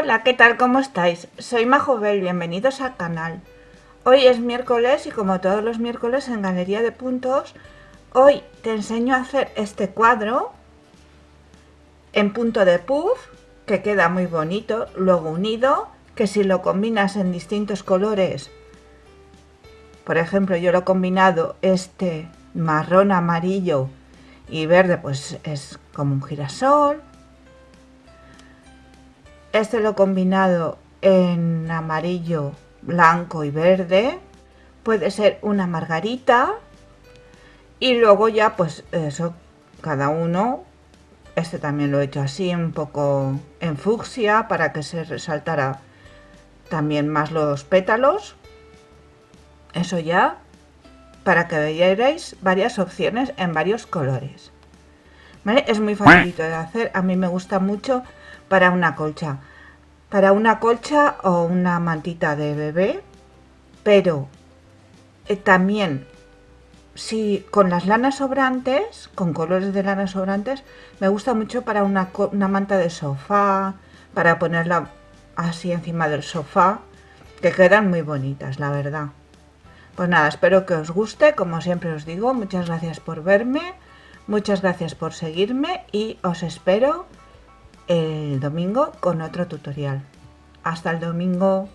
Hola, ¿qué tal? ¿Cómo estáis? Soy Majobel, bienvenidos al canal. Hoy es miércoles y como todos los miércoles en Galería de Puntos, hoy te enseño a hacer este cuadro en punto de puff, que queda muy bonito, luego unido, que si lo combinas en distintos colores, por ejemplo yo lo he combinado este marrón, amarillo y verde, pues es como un girasol. Este lo he combinado en amarillo, blanco y verde. Puede ser una margarita. Y luego ya pues eso, cada uno. Este también lo he hecho así, un poco en fucsia, para que se resaltara también más los pétalos. Eso ya, para que veáis varias opciones en varios colores. ¿Vale? Es muy facilito de hacer, a mí me gusta mucho para una colcha. Para una colcha o una mantita de bebé, pero también si con las lanas sobrantes, con colores de lana sobrantes, me gusta mucho para una manta de sofá, para ponerla así encima del sofá, que quedan muy bonitas, la verdad. Pues nada, espero que os guste, como siempre os digo, muchas gracias por verme, muchas gracias por seguirme y os espero el domingo con otro tutorial. Hasta el domingo.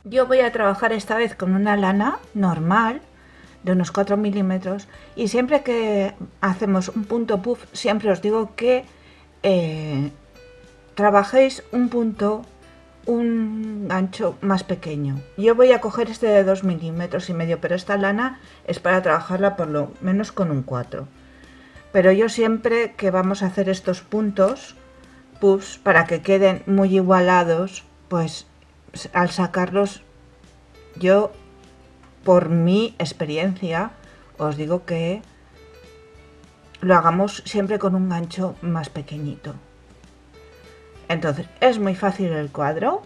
Yo voy a trabajar esta vez con una lana normal de unos 4 milímetros y siempre que hacemos un punto puff siempre os digo que trabajéis un gancho más pequeño. Yo voy a coger este de 2 milímetros y medio, pero esta lana es para trabajarla por lo menos con un 4. Pero yo siempre que vamos a hacer estos puntos puffs para que queden muy igualados, pues al sacarlos, yo por mi experiencia os digo que lo hagamos siempre con un gancho más pequeñito. Entonces es muy fácil el cuadro.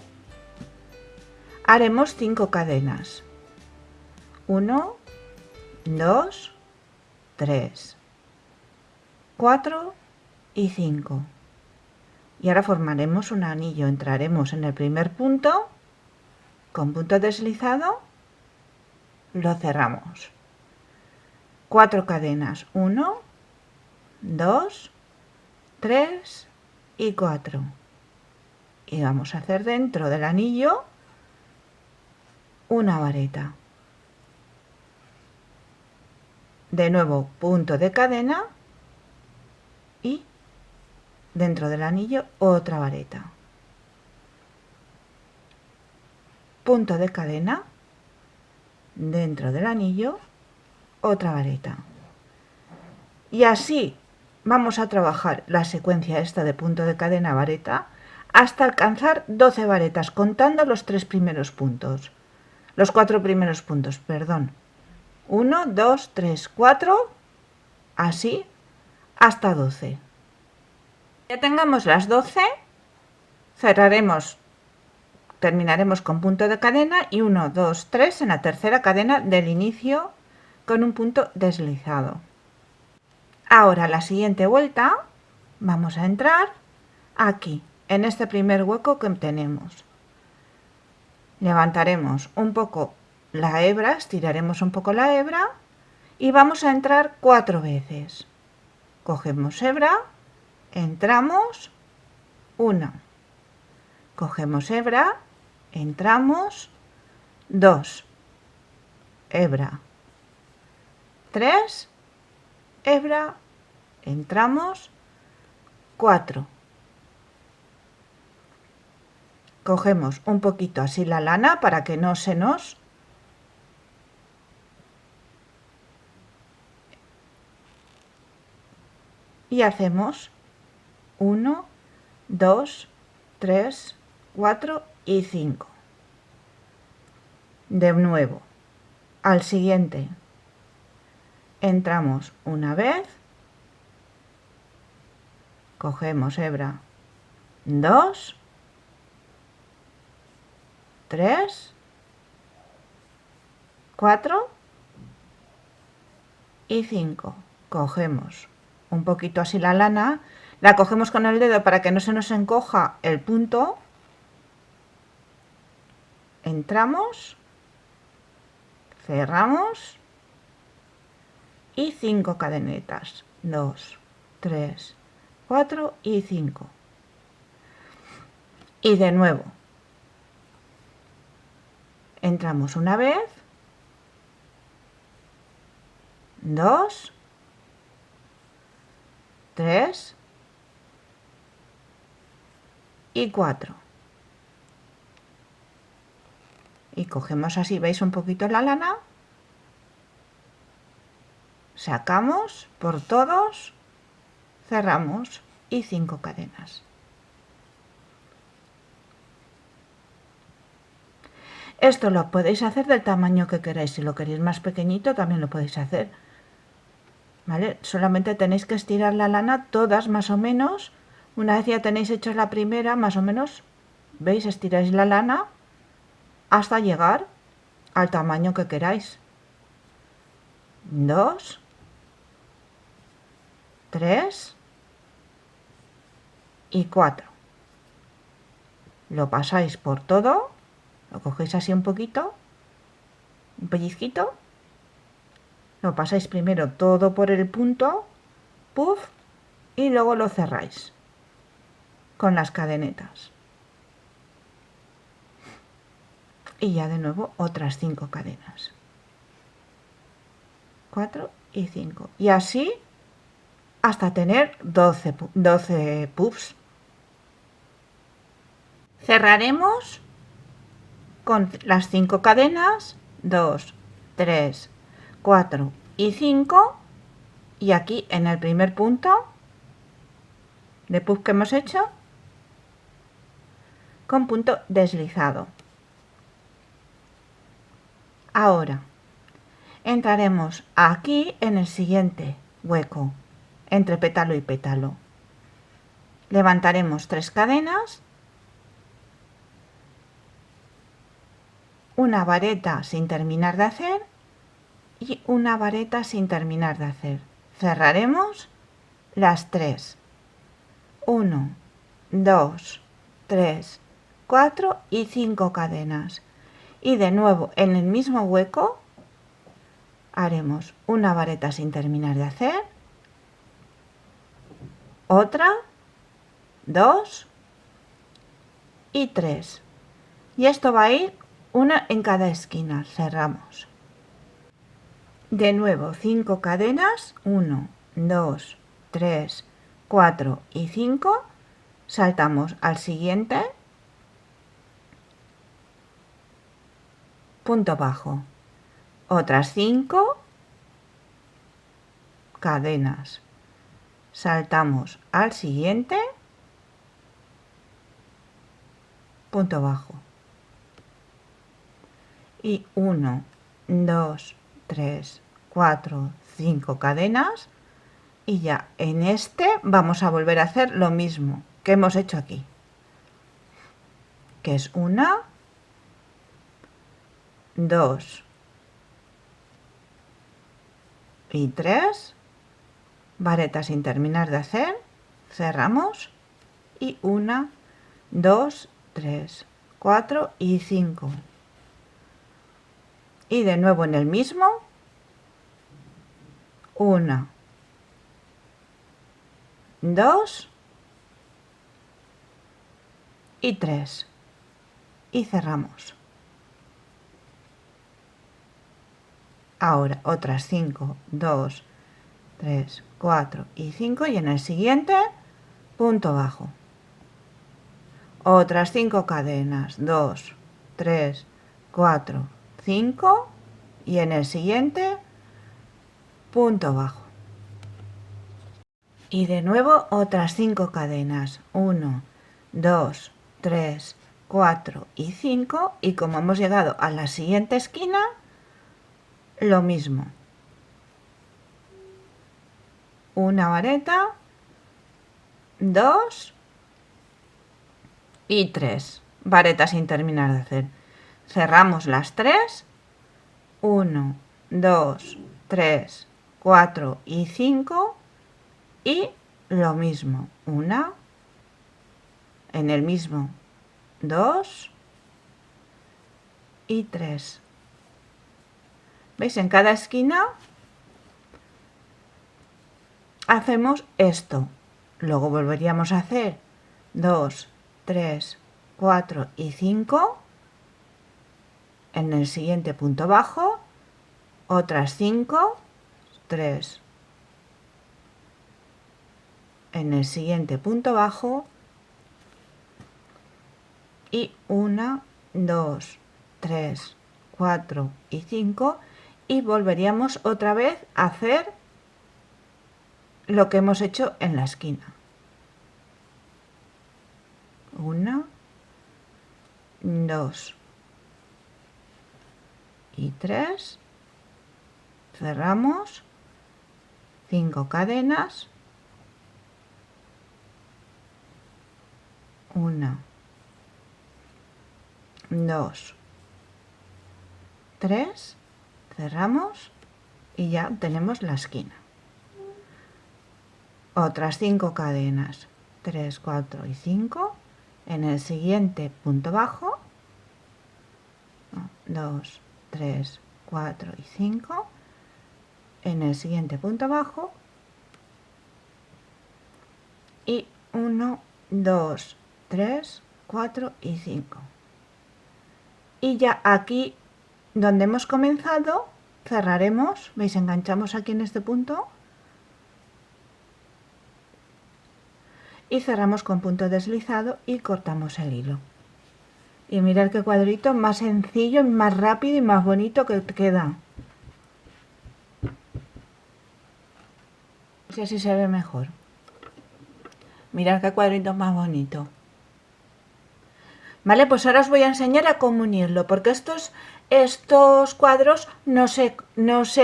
Haremos 5 cadenas. 1, 2, 3, 4 y 5. Y ahora formaremos un anillo. Entraremos en el primer punto con punto deslizado, lo cerramos. 4 cadenas. 1, 2, 3 y 4. Y vamos a hacer dentro del anillo una vareta. De nuevo punto de cadena y dentro del anillo otra vareta. Punto de cadena, dentro del anillo otra vareta. Y así vamos a trabajar la secuencia esta de punto de cadena, vareta, hasta alcanzar 12 varetas, contando los 3 primeros puntos. Los 4 primeros puntos, perdón. 1, 2, 3, 4, así hasta 12. Ya tengamos las 12, cerraremos, terminaremos con punto de cadena y 1, 2, 3 en la tercera cadena del inicio con un punto deslizado. Ahora la siguiente vuelta vamos a entrar aquí, en este primer hueco que tenemos. Levantaremos un poco la hebra, estiraremos un poco la hebra y vamos a entrar 4 veces. Cogemos hebra, entramos, 1, cogemos hebra, entramos, 2, hebra, 3, hebra, entramos, 4. Cogemos un poquito así la lana para que no se nos y hacemos 1, 2, 3, 4 y 5. De nuevo, al siguiente, entramos una vez, cogemos hebra, 2, 3, 4 y 5. Cogemos un poquito así la lana, La cogemos con el dedo para que no se nos encoja el punto. Entramos, cerramos y 5 cadenetas. 2, 3, 4 y 5. Y de nuevo, entramos una vez, 2, 3 y 4. Y cogemos así, ¿veis? Un poquito la lana. Sacamos por todos, cerramos y 5 cadenas. Esto lo podéis hacer del tamaño que queráis. Si lo queréis más pequeñito también lo podéis hacer. ¿Vale? Solamente tenéis que estirar la lana todas más o menos. Una vez ya tenéis hecho la primera, más o menos, ¿veis? Estiráis la lana hasta llegar al tamaño que queráis. 2, 3 y 4. Lo pasáis por todo, lo cogéis así un poquito, un pellizquito, lo pasáis primero todo por el punto, puff, y luego lo cerráis con las cadenetas. Y ya de nuevo otras 5 cadenas. 4 y 5. Y así hasta tener 12 puffs. Cerraremos con las 5 cadenas, 2, 3, 4 y 5. Y aquí en el primer punto de puff que hemos hecho, con punto deslizado. Ahora entraremos aquí en el siguiente hueco, entre pétalo y pétalo. Levantaremos 3 cadenas, una vareta sin terminar de hacer y una vareta sin terminar de hacer. Cerraremos las 3. 1, 2, 3, 4 y 5 cadenas. Y de nuevo en el mismo hueco haremos una vareta sin terminar de hacer, otra, 2 y 3. Y esto va a ir una en cada esquina. Cerramos. De nuevo 5 cadenas, 1, 2, 3, 4 y 5. Saltamos al siguiente, punto bajo, otras 5 cadenas, saltamos al siguiente, punto bajo, y 1, 2, 3, 4, 5 cadenas, y ya en este vamos a volver a hacer lo mismo que hemos hecho aquí, que es 1, 2 y 3, vareta sin terminar de hacer, cerramos, y 1, 2, 3, 4 y 5. Y de nuevo en el mismo, 1, 2 y 3. Y cerramos. Ahora otras 5, 2, 3, 4 y 5. Y en el siguiente, punto bajo. Otras 5 cadenas, 2, 3, 4, 5. Y en el siguiente, punto bajo. Y de nuevo otras 5 cadenas, 1, 2, 3, 4 y 5. Y como hemos llegado a la siguiente esquina, lo mismo. Una vareta, 2 y 3. Varetas sin terminar de hacer. Cerramos las 3. 1, 2, 3, 4 y 5. Y lo mismo, una, en el mismo, 2 y 3. ¿Veis? En cada esquina hacemos esto. Luego volveríamos a hacer 2, 3, 4 y 5. En el siguiente punto bajo, otras 5, 3. En el siguiente punto bajo y 1, 2, 3, 4 y 5 y volveríamos otra vez a hacer lo que hemos hecho en la esquina. 1, 2 y 3, cerramos, 5 cadenas, 1, 2, 3, cerramos y ya tenemos la esquina. Otras 5 cadenas, 3, 4 y 5. En el siguiente punto bajo, 2, 3, 4 y 5. En el siguiente punto bajo y 1, 2, 3, 4 y 5. Y ya aquí donde hemos comenzado cerraremos, veis, enganchamos aquí en este punto y cerramos con punto deslizado y cortamos el hilo. Y mirad qué cuadrito más sencillo, más rápido y más bonito que queda. No sé si se ve mejor. Mirad qué cuadrito más bonito. Vale, pues ahora os voy a enseñar a cómo unirlo, porque estos cuadros no se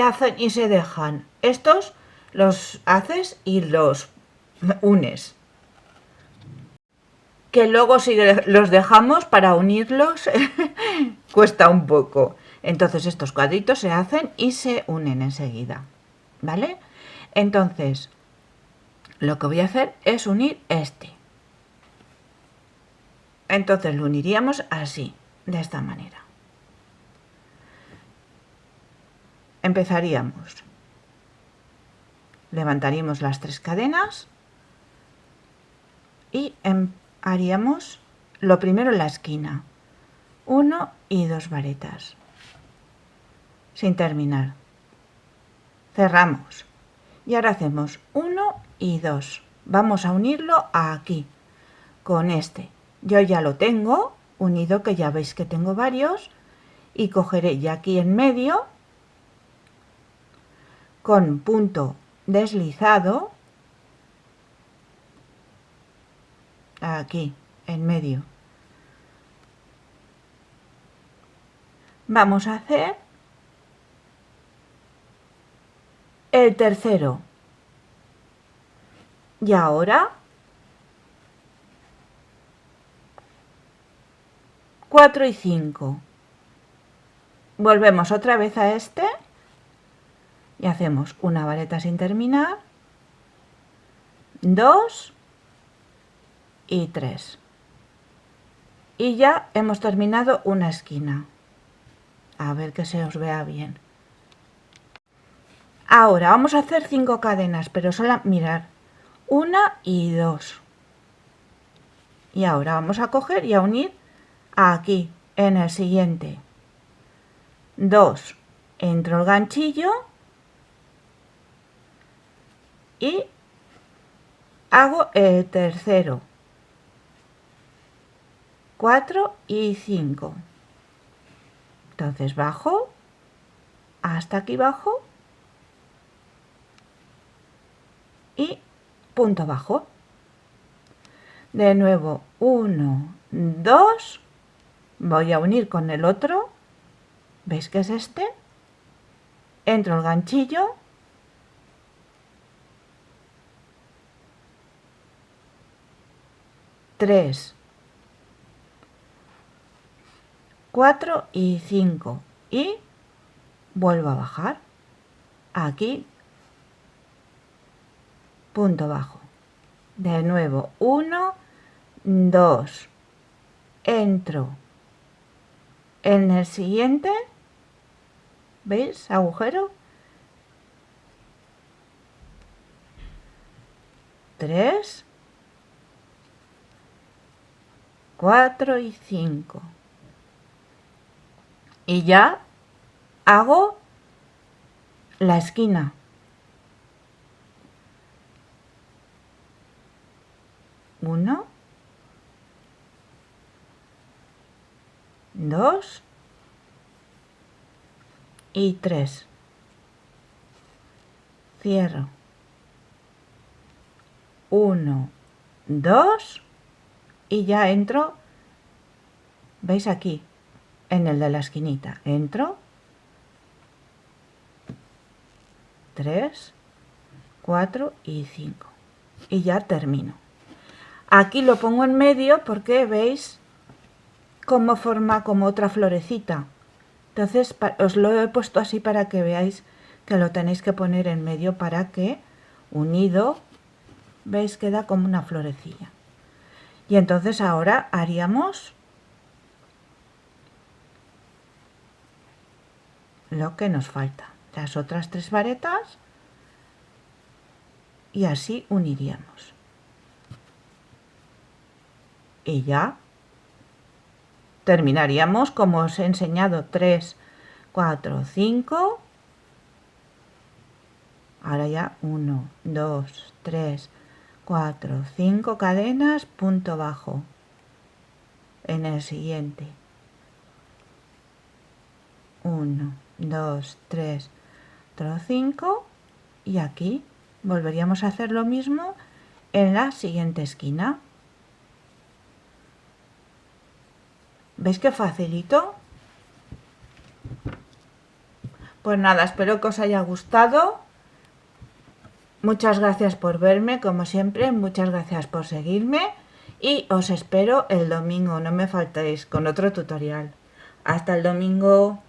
hacen y se dejan. Estos los haces y los unes. Que luego si los dejamos para unirlos cuesta un poco. Entonces estos cuadritos se hacen y se unen enseguida. ¿Vale? Entonces, lo que voy a hacer es unir este. Entonces lo uniríamos así, de esta manera. Empezaríamos. Levantaríamos las 3 cadenas y haríamos lo primero en la esquina. 1 y 2 varetas. Sin terminar. Cerramos. Y ahora hacemos 1 y 2. Vamos a unirlo aquí, con este. Yo ya lo tengo unido, que ya veis que tengo varios, y cogeré ya aquí en medio, con punto deslizado, aquí en medio. Vamos a hacer el tercero. Y ahora 4 y 5. Volvemos otra vez a este y hacemos una vareta sin terminar, 2 y 3. Y ya hemos terminado una esquina. A ver que se os vea bien. Ahora vamos a hacer 5 cadenas, pero solo mirar, 1 y 2. Y ahora vamos a coger y a unir aquí en el siguiente. 2, entro el ganchillo y hago el tercero. 4 y 5. Entonces bajo hasta aquí bajo y punto bajo. De nuevo 1, 2, voy a unir con el otro, ¿veis que es este? Entro el ganchillo, 3, 4 y 5 y vuelvo a bajar aquí, punto bajo. De nuevo, 1, 2, entro en el siguiente, ¿veis? Agujero, 3, 4 y 5. Y ya hago la esquina. Uno, 2 y 3. Cierro. 1, 2 y ya entro, ¿veis aquí? En el de la esquinita. Entro. 3, 4 y 5. Y ya termino. Aquí lo pongo en medio porque veis cómo forma como otra florecita. Entonces os lo he puesto así para que veáis que lo tenéis que poner en medio para que unido, veis, queda como una florecilla. Y entonces ahora haríamos lo que nos falta, las otras 3 varetas, y así uniríamos. Y ya terminaríamos como os he enseñado, 3, 4, 5. Ahora ya 1, 2, 3, 4, 5 cadenas, punto bajo. En el siguiente. 1, 2, 3, 4, 5. Y aquí volveríamos a hacer lo mismo en la siguiente esquina. ¿Veis qué facilito? Pues nada, espero que os haya gustado. Muchas gracias por verme, como siempre, muchas gracias por seguirme y os espero el domingo, no me faltéis con otro tutorial. Hasta el domingo.